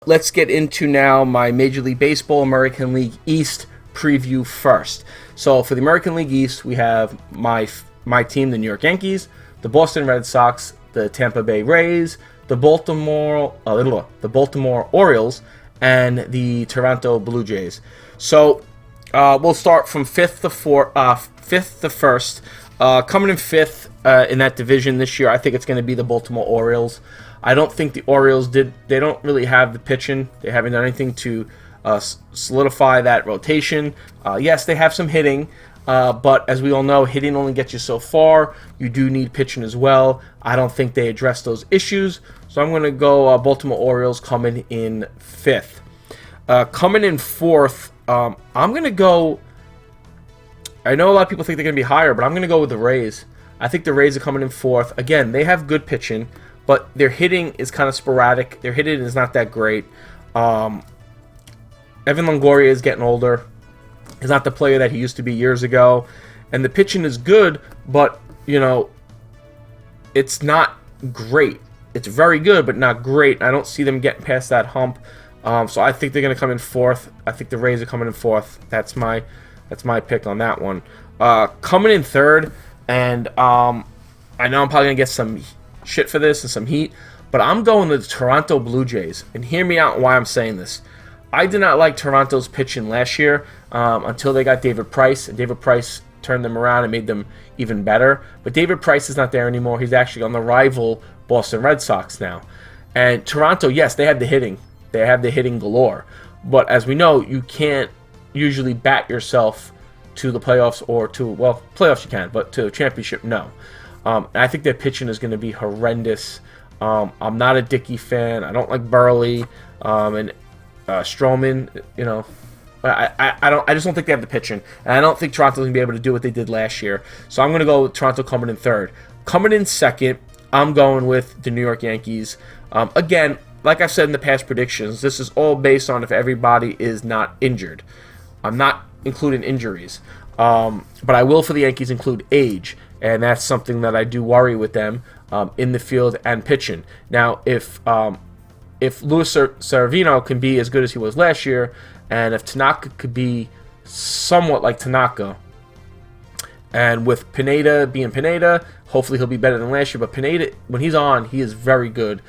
let's get into now my Major League Baseball American League East preview first. So for the American League East, we have my team, the New York Yankees, the Boston Red Sox, the Tampa Bay Rays, the Baltimore Orioles, and the Toronto Blue Jays. So we'll start from fifth to first. Coming in fifth in that division this year, I think it's going to be the Baltimore Orioles. I don't think the Orioles they don't really have the pitching. They haven't done anything to solidify that rotation. Yes, they have some hitting, but as we all know, hitting only gets you so far. You do need pitching as well. I don't think they address those issues. So I'm going to go Baltimore Orioles coming in fifth. Coming in fourth, I'm going to go... I know a lot of people think they're going to be higher, but I'm going to go with the Rays. I think the Rays are coming in fourth. Again, they have good pitching, but their hitting is kind of sporadic. Their hitting is not that great. Evan Longoria is getting older. He's not the player that he used to be years ago. And the pitching is good, but, it's not great. It's very good, but not great. I don't see them getting past that hump. So I think they're going to come in fourth. I think the Rays are coming in fourth. That's my pick on that one. Coming in third, and I know I'm probably going to get some shit for this and some heat, but I'm going to the Toronto Blue Jays. And hear me out why I'm saying this. I did not like Toronto's pitching last year until they got David Price, and David Price turned them around and made them even better. But David Price is not there anymore. He's actually on the rival Boston Red Sox now. And Toronto, yes, they have the hitting. They have the hitting galore. But as we know, you can't usually bat yourself to the playoffs or to, well, playoffs you can, but to a championship, no. And I think their pitching is going to be horrendous. I'm not a Dickey fan. I don't like Burley and Stroman. I just don't think they have the pitching, and I don't think Toronto's going to be able to do what they did last year. So I'm going to go with Toronto coming in third. Coming in second, I'm going with the New York Yankees. Again, like I've said in the past predictions, this is all based on if everybody is not injured. I'm not including injuries, but I will for the Yankees include age, and that's something that I do worry with them in the field and pitching. Now, if Luis Severino can be as good as he was last year, and if Tanaka could be somewhat like Tanaka, and with Pineda being Pineda, hopefully he'll be better than last year. But Pineda, when he's on, he is very good.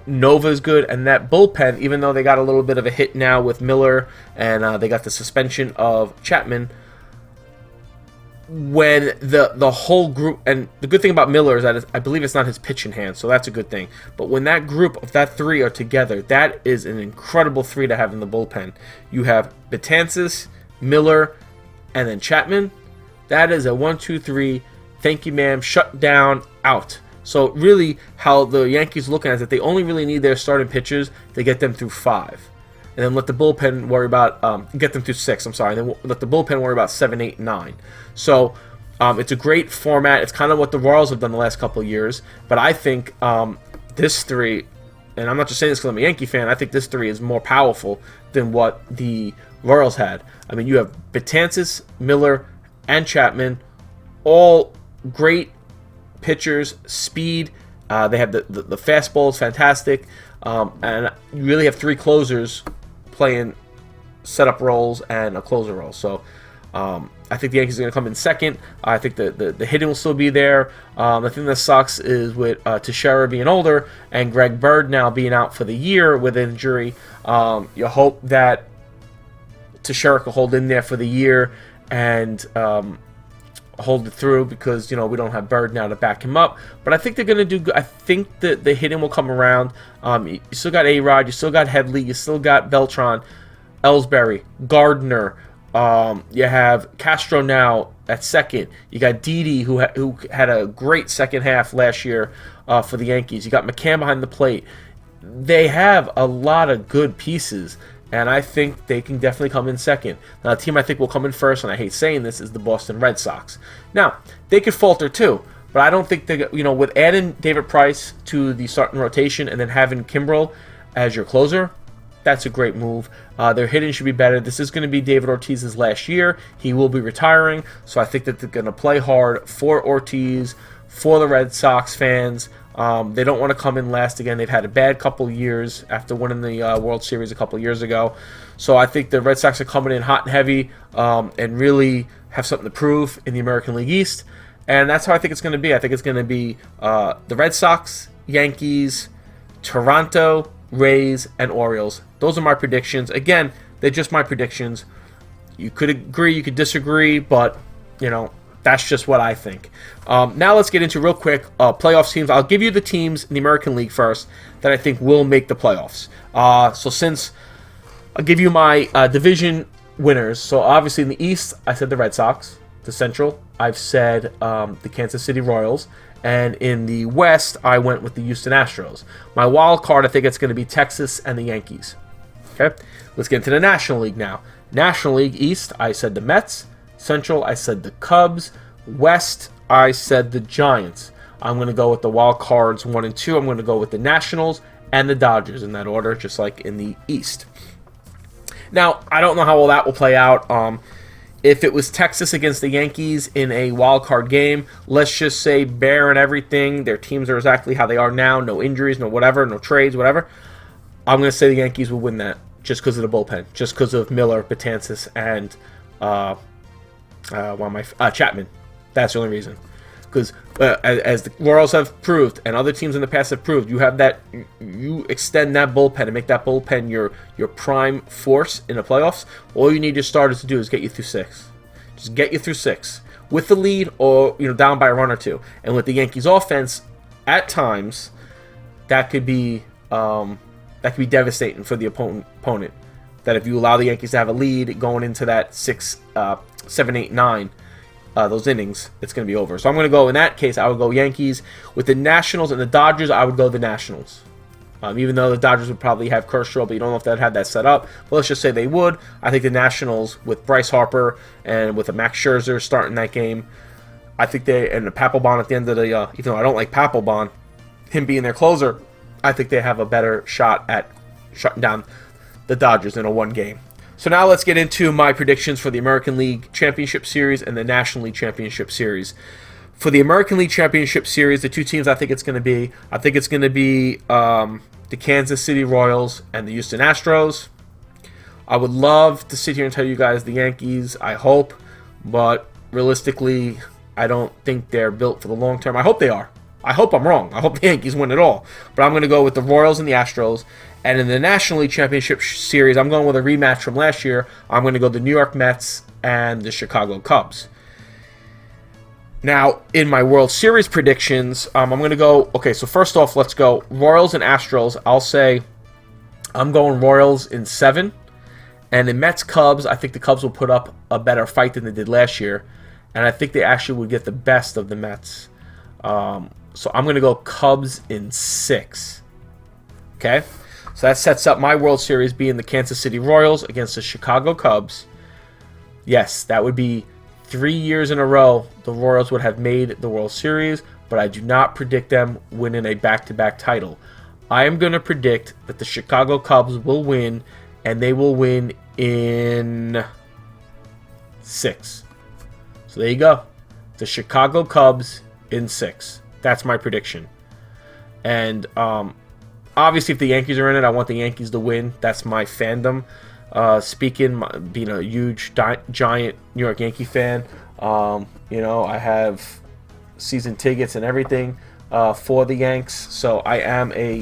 Nova is good, and that bullpen, even though they got a little bit of a hit now with Miller, and they got the suspension of Chapman, when the whole group, and the good thing about Miller is that I believe it's not his pitch in hand, so that's a good thing. But when that group of that three are together, that is an incredible three to have in the bullpen. You have Betances, Miller, and then Chapman. That is a 1-2-3. Thank you, ma'am. Shut down, out. So really, how the Yankees looking at it, they only really need their starting pitchers to get them through 5, and then let the bullpen worry about get them through 6. I'm sorry, and then let the bullpen worry about 7, 8, 9. So it's a great format. It's kind of what the Royals have done the last couple of years. But I think this three, and I'm not just saying this because I'm a Yankee fan, I think this three is more powerful than what the Royals had. I mean, you have Betances, Miller, and Chapman, all great pitchers, speed. They have the fastball is fantastic, and you really have 3 closers playing setup roles and a closer role. So I think the Yankees are going to come in second. I think the hitting will still be there. The thing that sucks is with Teixeira being older and Greg Bird now being out for the year with injury. You hope that Teixeira can hold in there for the year and hold it through, because we don't have Bird now to back him up. But I think they're going to do good. I think that the hitting will come around. You still got A-Rod, you still got Headley, you still got Beltran, Ellsbury, Gardner. You have Castro now at second. You got Didi, who had a great second half last year for the Yankees. You got McCann behind the plate. They have a lot of good pieces, and I think they can definitely come in second. Now, the team I think will come in first, and I hate saying this, is the Boston Red Sox. Now, they could falter too, but I don't think they, with adding David Price to the starting rotation and then having Kimbrel as your closer, that's a great move. Their hitting should be better. This is going to be David Ortiz's last year. He will be retiring, so I think that they're going to play hard for Ortiz, for the Red Sox fans. They don't want to come in last again. They've had a bad couple years after winning the World Series a couple years ago. So I think the Red Sox are coming in hot and heavy and really have something to prove in the American League East. And that's how I think it's going to be. I think it's going to be the Red Sox, Yankees, Toronto, Rays, and Orioles. Those are my predictions. Again, they're just my predictions. You could agree, you could disagree, but, that's just what I think. Now let's get into real quick playoff teams. I'll give you the teams in the American League first that I think will make the playoffs. So since I'll give you my division winners. So obviously in the East, I said the Red Sox. The Central, I've said the Kansas City Royals. And in the West, I went with the Houston Astros. My wild card, I think it's going to be Texas and the Yankees. Okay, let's get into the National League now. National League East, I said the Mets. Central, I said the Cubs. West, I said the Giants. I'm going to go with the wild cards 1 and 2. I'm going to go with the Nationals and the Dodgers in that order, just like in the East. Now, I don't know how all that will play out. If it was Texas against the Yankees in a wild card game, let's just say Bear and everything, their teams are exactly how they are now, no injuries, no whatever, no trades, whatever. I'm going to say the Yankees will win that just because of the bullpen, just because of Miller, Betances, and Chapman. That's the only reason. Because as the Royals have proved, and other teams in the past have proved, you extend that bullpen and make that bullpen your prime force in the playoffs. All you need your starters to do is get you through 6. Just get you through 6 with the lead, or down by a run or two. And with the Yankees' offense, at times that could be devastating for the opponent. That if you allow the Yankees to have a lead going into that 6, 7, 8, 9. Those innings, it's going to be over. So I'm going to go, in that case, I would go Yankees. With the Nationals and the Dodgers, I would go the Nationals. Even though the Dodgers would probably have Kershaw, but you don't know if they'd have that set up. But let's just say they would. I think the Nationals, with Bryce Harper and with a Max Scherzer starting that game, I think and the Papelbon at the end of the, even though I don't like Papelbon, him being their closer, I think they have a better shot at shutting down the Dodgers in a one game. So now let's get into my predictions for the American League Championship Series and the National League Championship Series. For the American League Championship Series, the two teams I think it's going to be, the Kansas City Royals and the Houston Astros. I would love to sit here and tell you guys the Yankees, I hope, but realistically, I don't think they're built for the long term. I hope they are. I hope I'm wrong. I hope the Yankees win it all. But I'm going to go with the Royals and the Astros. And in the National League Championship Series, I'm going with a rematch from last year. I'm going to go the New York Mets and the Chicago Cubs. Now, in my World Series predictions, I'm going to go... Okay, so first off, let's go Royals and Astros. I'll say I'm going Royals in 7. And in Mets-Cubs, I think the Cubs will put up a better fight than they did last year. And I think they actually would get the best of the Mets. So I'm going to go Cubs in 6. Okay? So that sets up my World Series being the Kansas City Royals against the Chicago Cubs. Yes, that would be 3 years in a row the Royals would have made the World Series, but I do not predict them winning a back-to-back title. I am going to predict that the Chicago Cubs will win, and they will win in 6. So there you go. The Chicago Cubs in 6. That's my prediction. And obviously, if the Yankees are in it, I want the Yankees to win. That's my fandom. Being a huge, giant New York Yankee fan, I have season tickets and everything for the Yanks. So I am a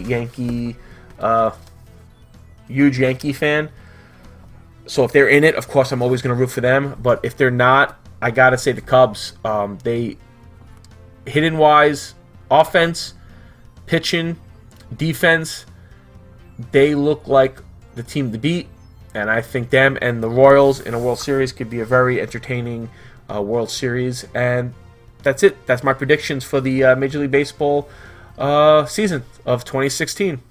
huge Yankee fan. So if they're in it, of course, I'm always going to root for them. But if they're not, I got to say the Cubs. They... Hitting wise, offense, pitching, defense, they look like the team to beat, and I think them and the Royals in a World Series could be a very entertaining World Series. And that's it. That's my predictions for the Major League Baseball season of 2016.